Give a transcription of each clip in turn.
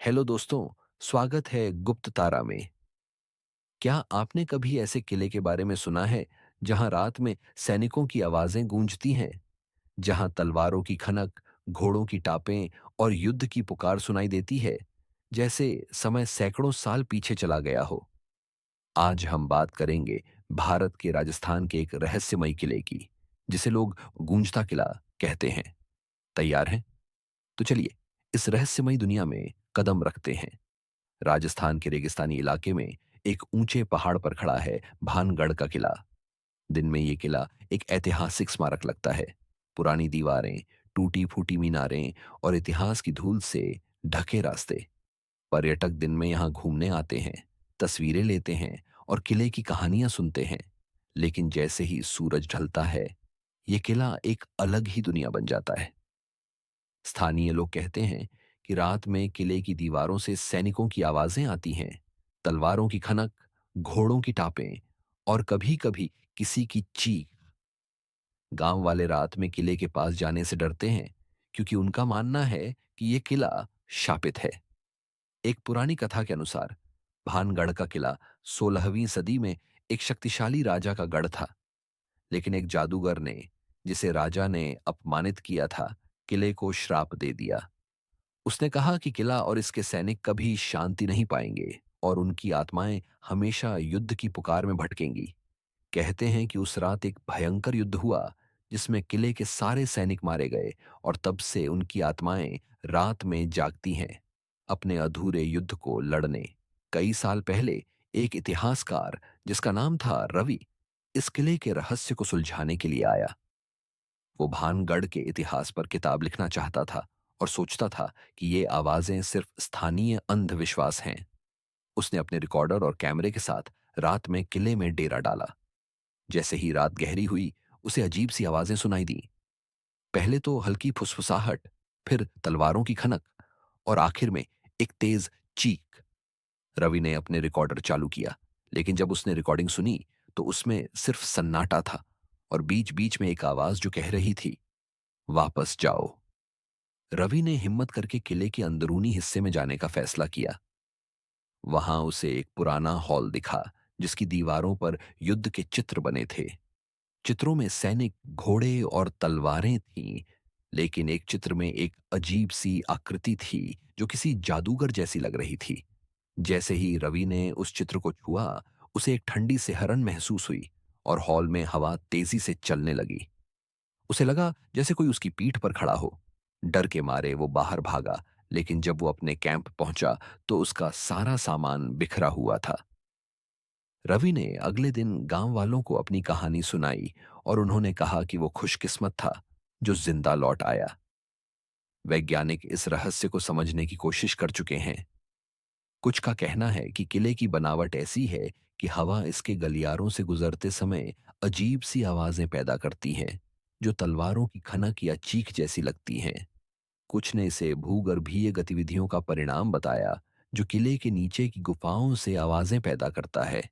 Hello दोस्तों। स्वागत है गुप्त तारा में। क्या आपने कभी ऐसे किले के बारे में सुना है जहां रात में सैनिकों की आवाजें गूंजती हैं, जहां तलवारों की खनक, घोड़ों की टापें और युद्ध की पुकार सुनाई देती है, जैसे समय सैकड़ों साल पीछे चला गया हो। आज हम बात करेंगे भारत के राजस्थान के एक रहस्यमयी किले की, जिसे लोग गूंजता किला कहते हैं। तैयार हैं? तो चलिए इस रहस्यमयी दुनिया में कदम रखते हैं। राजस्थान के रेगिस्तानी इलाके में एक ऊंचे पहाड़ पर खड़ा है भानगढ़ का किला। दिन में ये किला एक ऐतिहासिक स्मारक लगता है। पुरानी दीवारें, टूटी फूटी मीनारें और इतिहास की धूल से ढके रास्ते। पर्यटक दिन में यहाँ घूमने आते हैं, तस्वीरें लेते हैं और किले की कहानियां सुनते हैं। लेकिन जैसे ही सूरज ढलता है, ये किला एक अलग ही दुनिया बन जाता है। स्थानीय लोग कहते हैं कि रात में किले की दीवारों से सैनिकों की आवाजें आती हैं, तलवारों की खनक, घोड़ों की टापें और कभी-कभी किसी की चीख। गांव वाले रात में किले के पास जाने से डरते हैं, क्योंकि उनका मानना है कि यह किला शापित है। एक पुरानी कथा के अनुसार भानगढ़ का किला 16वीं सदी में एक शक्तिशाली राजा का गढ़ था। लेकिन एक जादूगर ने, जिसे राजा ने अपमानित किया था, किले को श्राप दे दिया। उसने कहा कि किला और इसके सैनिक कभी शांति नहीं पाएंगे और उनकी आत्माएं हमेशा युद्ध की पुकार में भटकेंगी। कहते हैं कि उस रात एक भयंकर युद्ध हुआ, जिसमें किले के सारे सैनिक मारे गए और तब से उनकी आत्माएं रात में जागती हैं, अपने अधूरे युद्ध को लड़ने। कई साल पहले एक इतिहासकार, जिसका नाम था रवि, इस किले के रहस्य को सुलझाने के लिए आया। वो भानगढ़ के इतिहास पर किताब लिखना चाहता था और सोचता था कि ये आवाजें सिर्फ स्थानीय अंधविश्वास हैं। उसने अपने रिकॉर्डर और कैमरे के साथ रात में किले में डेरा डाला। जैसे ही रात गहरी हुई, उसे अजीब सी आवाजें सुनाई दी। पहले तो हल्की फुसफुसाहट, फिर तलवारों की खनक और आखिर में एक तेज चीख। रवि ने अपने रिकॉर्डर चालू किया, लेकिन जब उसने रिकॉर्डिंग सुनी तो उसमें सिर्फ सन्नाटा था और बीच बीच में एक आवाज जो कह रही थी, वापस जाओ। रवि ने हिम्मत करके किले के अंदरूनी हिस्से में जाने का फैसला किया। वहां उसे एक पुराना हॉल दिखा, जिसकी दीवारों पर युद्ध के चित्र बने थे। चित्रों में सैनिक, घोड़े और तलवारें थीं, लेकिन एक चित्र में एक अजीब सी आकृति थी जो किसी जादूगर जैसी लग रही थी। जैसे ही रवि ने उस चित्र को छुआ, उसे एक ठंडी सिहरन महसूस हुई और हॉल में हवा तेजी से चलने लगी। उसे लगा जैसे कोई उसकी पीठ पर खड़ा हो। डर के मारे वो बाहर भागा, लेकिन जब वो अपने कैंप पहुंचा तो उसका सारा सामान बिखरा हुआ था। रवि ने अगले दिन गांव वालों को अपनी कहानी सुनाई और उन्होंने कहा कि वो खुशकिस्मत था जो जिंदा लौट आया। वैज्ञानिक इस रहस्य को समझने की कोशिश कर चुके हैं। कुछ का कहना है कि किले की बनावट ऐसी है कि हवा इसके गलियारों से गुजरते समय अजीब सी आवाजें पैदा करती हैं, जो तलवारों की खनक या चीख जैसी लगती हैं। कुछ ने इसे भूगर्भीय गतिविधियों का परिणाम बताया, जो किले के नीचे की गुफाओं से आवाजें पैदा करता है।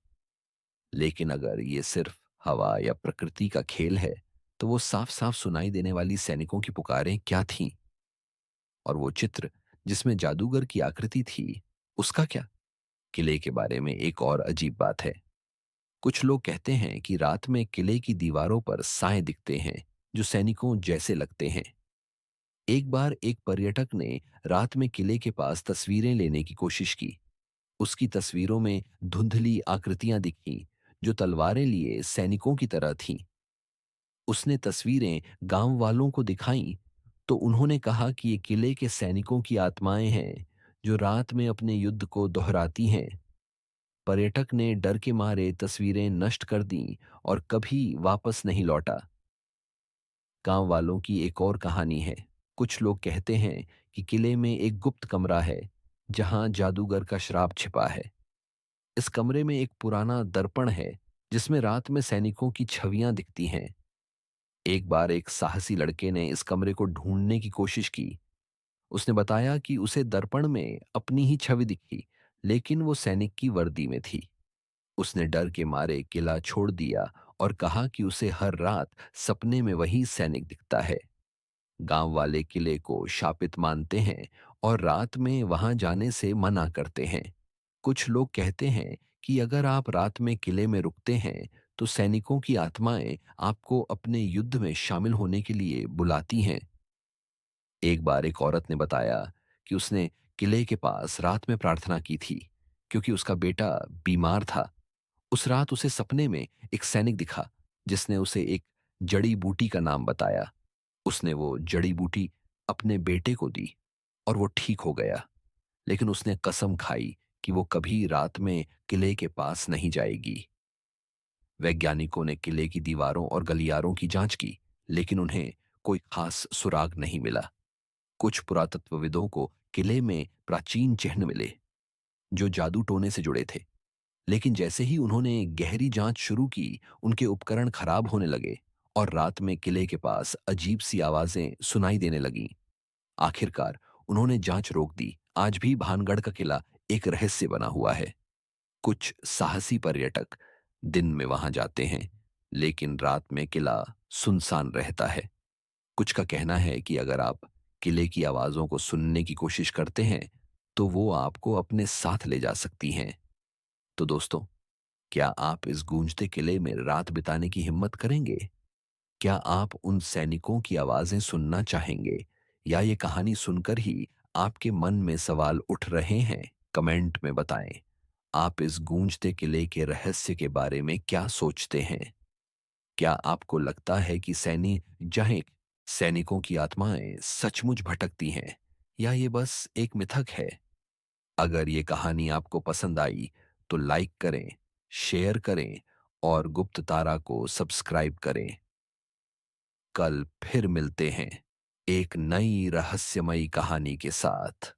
लेकिन अगर ये सिर्फ हवा या प्रकृति का खेल है, तो वो साफ साफ सुनाई देने वाली सैनिकों की पुकारें क्या थीं? और वो चित्र जिसमें जादूगर की आकृति थी, उसका क्या? किले के बारे में एक और अजीब बात है। कुछ लोग कहते हैं कि रात में किले की दीवारों पर साए दिखते हैं, जो सैनिकों जैसे लगते हैं। एक बार एक पर्यटक ने रात में किले के पास तस्वीरें लेने की कोशिश की। उसकी तस्वीरों में धुंधली आकृतियां दिखीं, जो तलवारें लिए सैनिकों की तरह थीं। उसने तस्वीरें गांव वालों को दिखाईं, तो उन्होंने कहा कि ये किले के सैनिकों की आत्माएं हैं, जो रात में अपने युद्ध को दोहराती हैं। पर्यटक ने डर के मारे तस्वीरें नष्ट कर दी और कभी वापस नहीं लौटा। गांव वालों की एक और कहानी है। कुछ लोग कहते हैं कि किले में एक गुप्त कमरा है, जहां जादूगर का श्राप छिपा है। इस कमरे में एक पुराना दर्पण है, जिसमें रात में सैनिकों की छवियां दिखती हैं। एक बार एक साहसी लड़के ने इस कमरे को ढूंढने की कोशिश की। उसने बताया कि उसे दर्पण में अपनी ही छवि दिखी, लेकिन वो सैनिक की वर्दी में थी। उसने डर के मारे किला छोड़ दिया और कहा कि उसे हर रात सपने में वही सैनिक दिखता है। गांव वाले किले को शापित मानते हैं और रात में वहां जाने से मना करते हैं। कुछ लोग कहते हैं कि अगर आप रात में किले में रुकते हैं तो सैनिकों की आत्माएं आपको अपने युद्ध में शामिल होने के लिए बुलाती हैं। एक बार एक औरत ने बताया कि उसने किले के पास रात में प्रार्थना की थी क्योंकि उसका बेटा बीमार था। उस रात उसे सपने में एक सैनिक दिखा जिसने उसे एक जड़ी बूटी का नाम बताया। उसने वो जड़ी बूटी अपने बेटे को दी और वो ठीक हो गया। लेकिन उसने कसम खाई कि वो कभी रात में किले के पास नहीं जाएगी। वैज्ञानिकों ने किले की दीवारों और गलियारों की जांच की, लेकिन उन्हें कोई खास सुराग नहीं मिला। कुछ पुरातत्वविदों को किले में प्राचीन चिन्ह मिले जो जादू टोने से जुड़े थे। लेकिन जैसे ही उन्होंने गहरी जांच शुरू की, उनके उपकरण खराब होने लगे और रात में किले के पास अजीब सी आवाजें सुनाई देने लगीं। आखिरकार उन्होंने जांच रोक दी। आज भी भानगढ़ का किला एक रहस्य बना हुआ है। कुछ साहसी पर्यटक दिन में वहां जाते हैं, लेकिन रात में किला सुनसान रहता है। कुछ का कहना है कि अगर आप किले की आवाजों को सुनने की कोशिश करते हैं, तो वो आपको अपने साथ ले जा सकती हैं। तो दोस्तों, क्या आप इस गूंजते किले में रात बिताने की हिम्मत करेंगे? क्या आप उन सैनिकों की आवाजें सुनना चाहेंगे, या ये कहानी सुनकर ही आपके मन में सवाल उठ रहे हैं? कमेंट में बताएं। आप इस गूंजते किले के रहस्य के बारे में क्या सोचते हैं? क्या आपको लगता है कि सैनिकों की आत्माएं सचमुच भटकती हैं, या ये बस एक मिथक है? अगर ये कहानी आपको पसंद आई तो लाइक करें, शेयर करें और गुप्त तारा को सब्सक्राइब करें। कल फिर मिलते हैं एक नई रहस्यमयी कहानी के साथ।